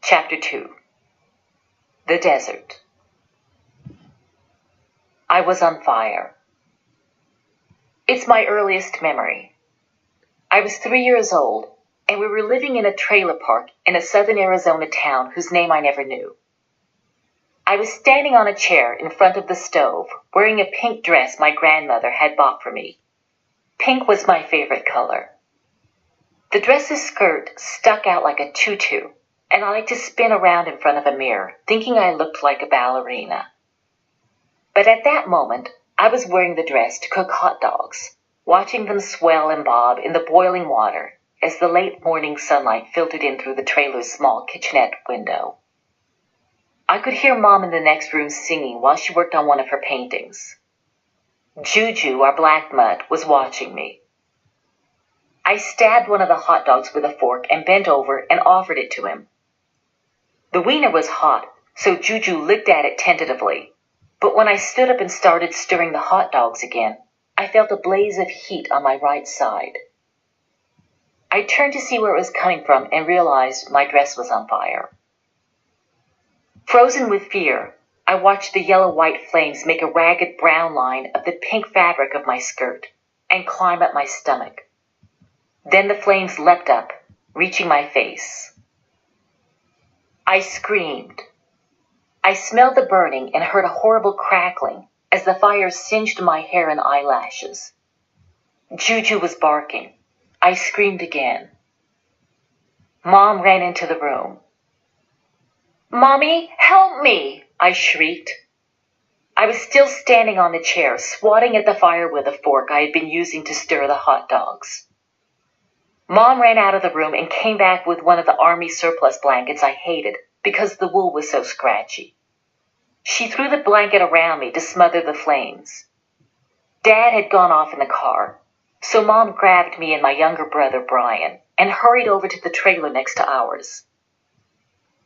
Chapter 2. The Desert. I was on fire. It's my earliest memory. I was 3 years old, and we were living in a trailer park in a southern Arizona town whose name I never knew. I was standing on a chair in front of the stove, wearing a pink dress my grandmother had bought for me. Pink was my favorite color. The dress's skirt stuck out like a tutu, and I liked to spin around in front of a mirror, thinking I looked like a ballerina. But at that moment, I was wearing the dress to cook hot dogs, watching them swell and bob in the boiling water as the late morning sunlight filtered in through the trailer's small kitchenette window. I could hear Mom in the next room singing while she worked on one of her paintings. Juju, our black mutt, was watching me. I stabbed one of the hot dogs with a fork and bent over and offered it to him. The wiener was hot, so Juju licked at it tentatively. But when I stood up and started stirring the hot dogs again, I felt a blaze of heat on my right side. I turned to see where it was coming from and realized my dress was on fire. Frozen with fear, I watched the yellow-white flames make a ragged brown line of the pink fabric of my skirt and climb up my stomach. Then the flames leapt up, reaching my face. I screamed. I smelled the burning and heard a horrible crackling as the fire singed my hair and eyelashes. Juju was barking. I screamed again. Mom ran into the room. "Mommy, help me!" I shrieked. I was still standing on the chair, swatting at the fire with a fork I had been using to stir the hot dogs. Mom ran out of the room and came back with one of the army surplus blankets I hated because the wool was so scratchy. She threw the blanket around me to smother the flames. Dad had gone off in the car, so Mom grabbed me and my younger brother, Brian, and hurried over to the trailer next to ours.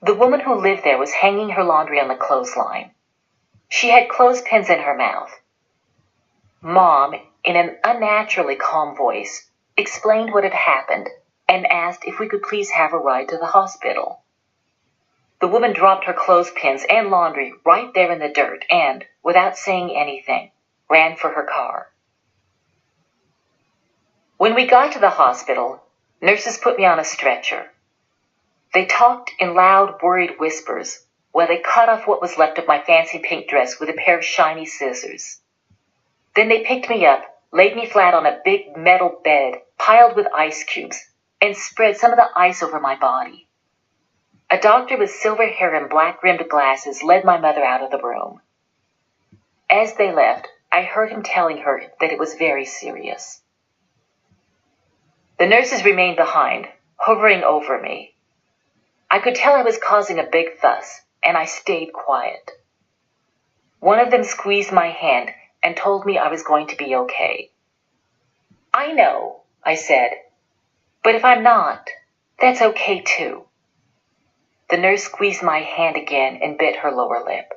The woman who lived there was hanging her laundry on the clothesline. She had clothespins in her mouth. Mom, in an unnaturally calm voice, explained what had happened and asked if we could please have a ride to the hospital. The woman dropped her clothespins and laundry right there in the dirt and, without saying anything, ran for her car. When we got to the hospital, nurses put me on a stretcher. They talked in loud, worried whispers while they cut off what was left of my fancy pink dress with a pair of shiny scissors. Then they picked me up, laid me flat on a big metal bed piled with ice cubes, and spread some of the ice over my body. A doctor with silver hair and black-rimmed glasses led my mother out of the room. As they left, I heard him telling her that it was very serious. The nurses remained behind, hovering over me. I could tell I was causing a big fuss, and I stayed quiet. One of them squeezed my hand and told me I was going to be okay. "I know," I said, "but if I'm not, that's okay too." The nurse squeezed my hand again and bit her lower lip.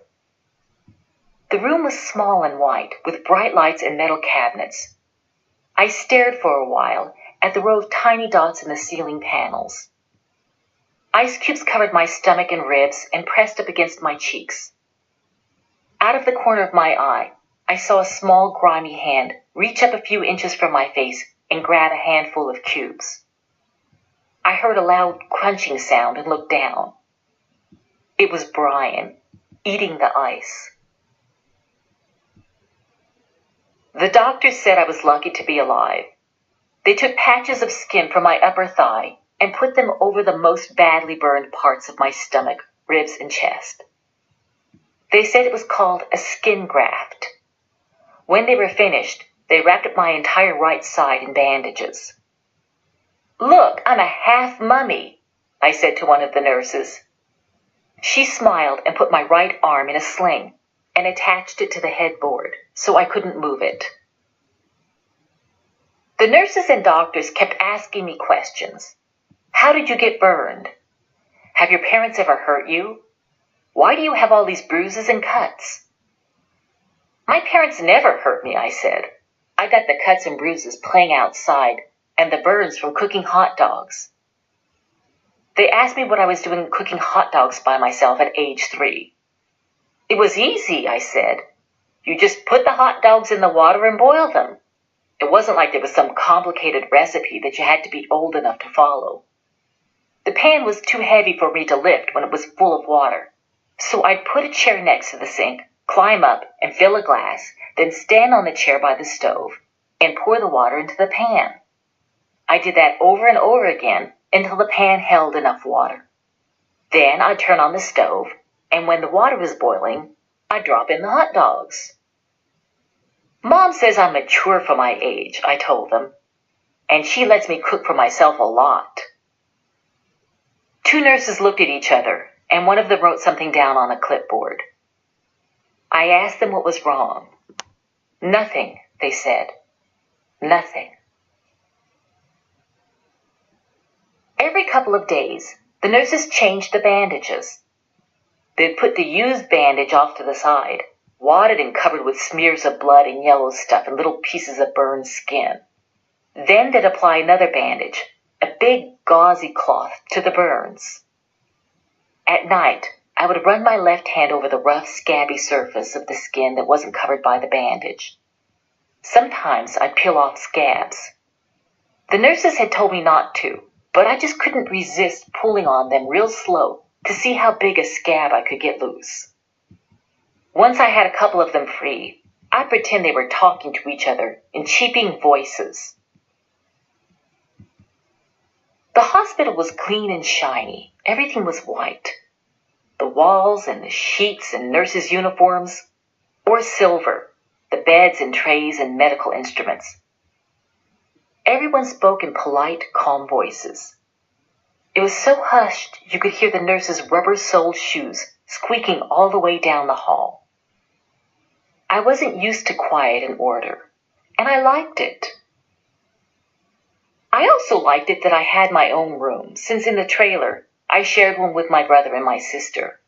The room was small and white, with bright lights and metal cabinets. I stared for a while at the row of tiny dots in the ceiling panels. Ice cubes covered my stomach and ribs and pressed up against my cheeks. Out of the corner of my eye, I saw a small, grimy hand reach up a few inches from my face and grab a handful of cubes. I heard a loud crunching sound and looked down. It was Brian, eating the ice. The doctors said I was lucky to be alive. They took patches of skin from my upper thigh and put them over the most badly burned parts of my stomach, ribs, and chest. They said it was called a skin graft. When they were finished, they wrapped up my entire right side in bandages. "Look, I'm a half mummy," I said to one of the nurses. She smiled and put my right arm in a sling and attached it to the headboard so I couldn't move it. The nurses and doctors kept asking me questions. How did you get burned? Have your parents ever hurt you? Why do you have all these bruises and cuts? My parents never hurt me, I said. I got the cuts and bruises playing outside and the burns from cooking hot dogs. They asked me what I was doing cooking hot dogs by myself at age 3. It was easy, I said. You just put the hot dogs in the water and boil them. It wasn't like there was some complicated recipe that you had to be old enough to follow. The pan was too heavy for me to lift when it was full of water, so I'd put a chair next to the sink, climb up and fill a glass, then stand on the chair by the stove and pour the water into the pan. I did that over and over again until the pan held enough water. Then I'd turn on the stove, and when the water was boiling, I'd drop in the hot dogs. Mom says I'm mature for my age, I told them, and she lets me cook for myself a lot. 2 nurses looked at each other, and one of them wrote something down on a clipboard. I asked them what was wrong. Nothing, they said. Nothing. Every couple of days, the nurses changed the bandages. They'd put the used bandage off to the side, wadded and covered with smears of blood and yellow stuff and little pieces of burned skin. Then they'd apply another bandage, a big gauzy cloth, to the burns. At night, I would run my left hand over the rough, scabby surface of the skin that wasn't covered by the bandage. Sometimes I'd peel off scabs. The nurses had told me not to, but I just couldn't resist pulling on them real slow to see how big a scab I could get loose. Once I had a couple of them free, I'd pretend they were talking to each other in cheeping voices. The hospital was clean and shiny. Everything was white. The walls and the sheets and nurses' uniforms, or silver, the beds and trays and medical instruments. Everyone spoke in polite, calm voices. It was so hushed you could hear the nurses' rubber-soled shoes squeaking all the way down the hall. I wasn't used to quiet and order, and I liked it. I also liked it that I had my own room, since in the trailer, I shared one with my brother and my sister.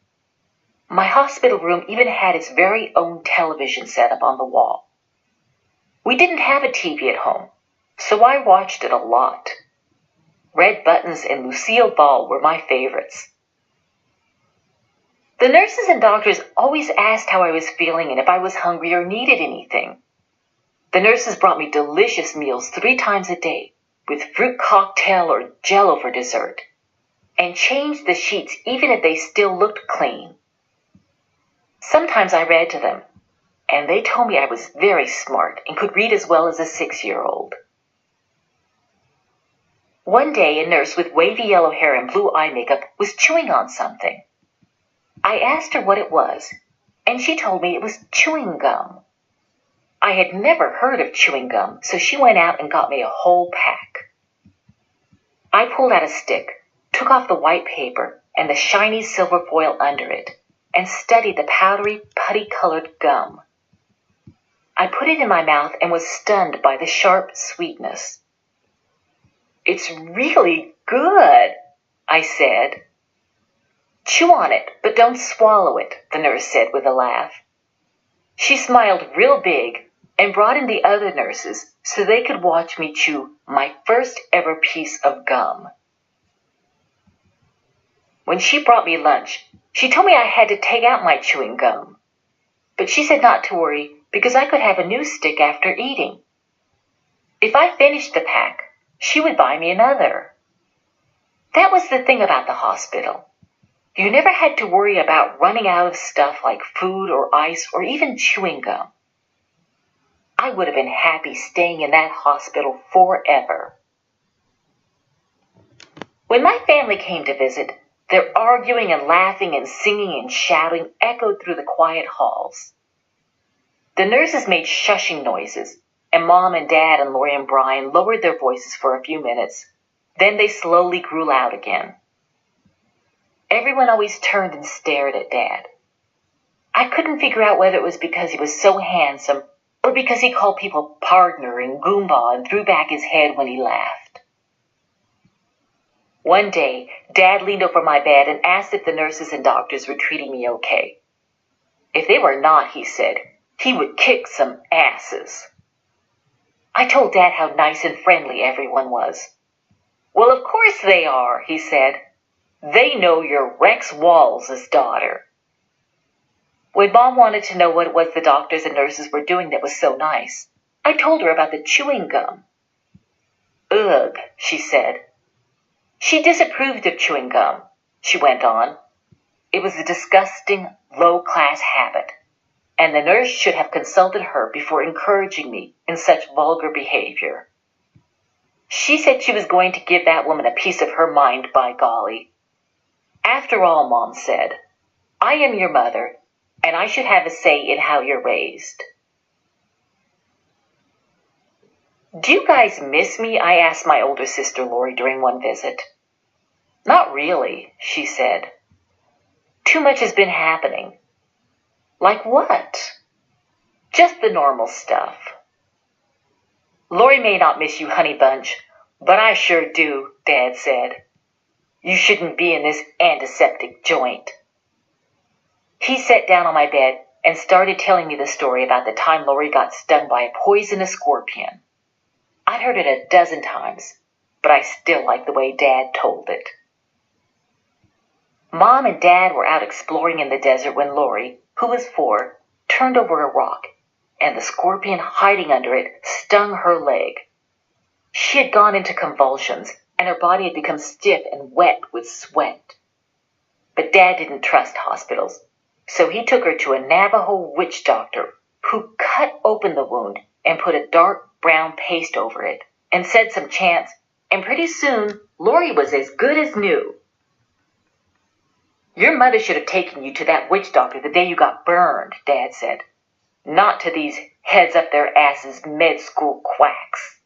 My hospital room even had its very own television set up on the wall. We didn't have a TV at home, so I watched it a lot. Red Buttons and Lucille Ball were my favorites. The nurses and doctors always asked how I was feeling and if I was hungry or needed anything. The nurses brought me delicious meals 3 times a day, with fruit cocktail or jello for dessert, and changed the sheets even if they still looked clean. Sometimes I read to them, and they told me I was very smart and could read as well as a 6-year-old. One day, a nurse with wavy yellow hair and blue eye makeup was chewing on something. I asked her what it was, and she told me it was chewing gum. I had never heard of chewing gum, so she went out and got me a whole pack. I pulled out a stick, took off the white paper and the shiny silver foil under it, and studied the powdery, putty-colored gum. I put it in my mouth and was stunned by the sharp sweetness. "It's really good," I said. "Chew on it, but don't swallow it," the nurse said with a laugh. She smiled real big and brought in the other nurses so they could watch me chew my first ever piece of gum. When she brought me lunch, she told me I had to take out my chewing gum. But she said not to worry because I could have a new stick after eating. If I finished the pack, she would buy me another. That was the thing about the hospital. You never had to worry about running out of stuff like food or ice or even chewing gum. I would have been happy staying in that hospital forever. When my family came to visit, their arguing and laughing and singing and shouting echoed through the quiet halls. The nurses made shushing noises, and Mom and Dad and Lori and Brian lowered their voices for a few minutes. Then they slowly grew loud again. Everyone always turned and stared at Dad. I couldn't figure out whether it was because he was so handsome or because he called people partner and Goomba and threw back his head when he laughed. One day, Dad leaned over my bed and asked if the nurses and doctors were treating me okay. If they were not, he said, he would kick some asses. I told Dad how nice and friendly everyone was. "Well, of course they are," he said. They know you're Rex Walls' daughter. When Mom wanted to know what it was the doctors and nurses were doing that was so nice, I told her about the chewing gum. Ugh, she said. She disapproved of chewing gum, she went on. It was a disgusting, low-class habit, and the nurse should have consulted her before encouraging me in such vulgar behavior. She said she was going to give that woman a piece of her mind, by golly. After all, Mom said, I am your mother, and I should have a say in how you're raised. Do you guys miss me? I asked my older sister Lori during one visit. Not really, she said. Too much has been happening. Like what? Just the normal stuff. Lori may not miss you, honey bunch, but I sure do, Dad said. You shouldn't be in this antiseptic joint. He sat down on my bed and started telling me the story about the time Lori got stung by a poisonous scorpion. I'd heard it a dozen times, but I still liked the way Dad told it. Mom and Dad were out exploring in the desert when Lori, who was 4, turned over a rock, and the scorpion hiding under it stung her leg. She had gone into convulsions, and her body had become stiff and wet with sweat. But Dad didn't trust hospitals, so he took her to a Navajo witch doctor who cut open the wound and put a dark brown paste over it and said some chants, and pretty soon Lori was as good as new. Your mother should have taken you to that witch doctor the day you got burned, Dad said. Not to these heads up their asses med school quacks.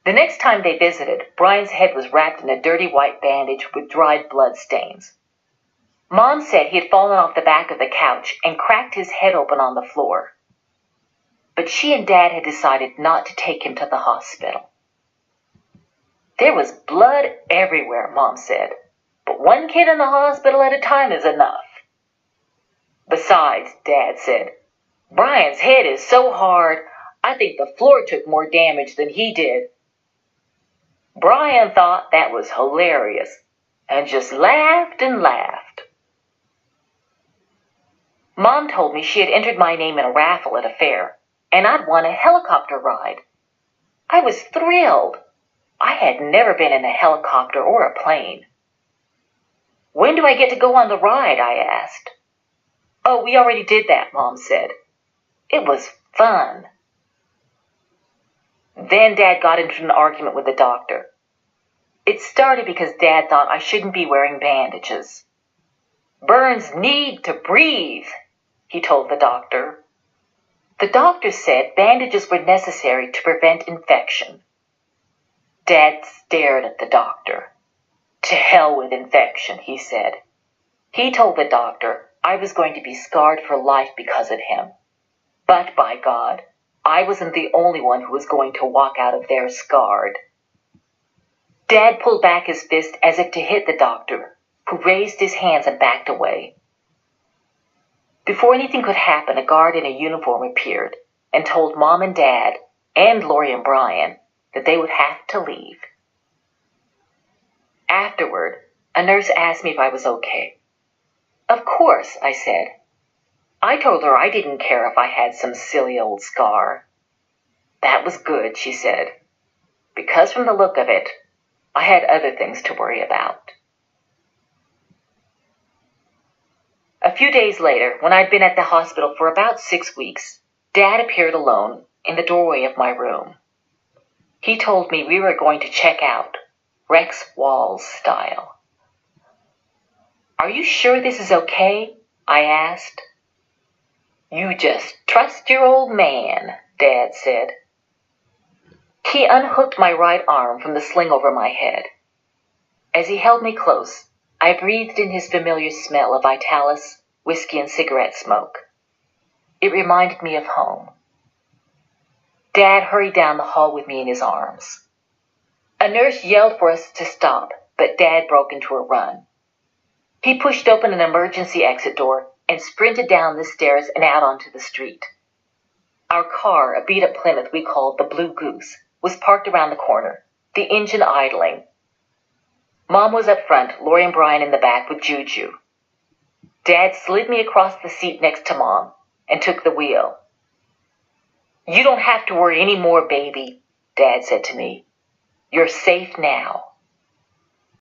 The next time they visited, Brian's head was wrapped in a dirty white bandage with dried blood stains. Mom said he had fallen off the back of the couch and cracked his head open on the floor. But she and Dad had decided not to take him to the hospital. There was blood everywhere, Mom said, but one kid in the hospital at a time is enough. Besides, Dad said, Brian's head is so hard, I think the floor took more damage than he did. Brian thought that was hilarious and just laughed and laughed. Mom told me she had entered my name in a raffle at a fair, and I'd won a helicopter ride. I was thrilled. I had never been in a helicopter or a plane. When do I get to go on the ride? I asked. Oh, we already did that, Mom said. It was fun. Then Dad got into an argument with the doctor. It started because Dad thought I shouldn't be wearing bandages. Burns need to breathe, he told the doctor. The doctor said bandages were necessary to prevent infection. Dad stared at the doctor. To hell with infection, he said. He told the doctor I was going to be scarred for life because of him. But by God, I wasn't the only one who was going to walk out of there scarred. Dad pulled back his fist as if to hit the doctor, who raised his hands and backed away. Before anything could happen, a guard in a uniform appeared and told Mom and Dad, and Lori and Brian, that they would have to leave. Afterward, a nurse asked me if I was okay. Of course, I said. I told her I didn't care if I had some silly old scar. That was good, she said, because from the look of it, I had other things to worry about. A few days later, when I'd been at the hospital for about 6 weeks, Dad appeared alone in the doorway of my room. He told me we were going to check out, Rex Walls style. Are you sure this is okay? I asked. You just trust your old man, Dad said. He unhooked my right arm from the sling over my head. As he held me close, I breathed in his familiar smell of Vitalis, whiskey, and cigarette smoke. It reminded me of home. Dad hurried down the hall with me in his arms. A nurse yelled for us to stop, but Dad broke into a run. He pushed open an emergency exit door and sprinted down the stairs and out onto the street. Our car, a beat-up Plymouth we called the Blue Goose, was parked around the corner, the engine idling, Mom was up front, Lori and Brian in the back with Juju. Dad slid me across the seat next to Mom and took the wheel. "You don't have to worry any more, baby," Dad said to me. "You're safe now."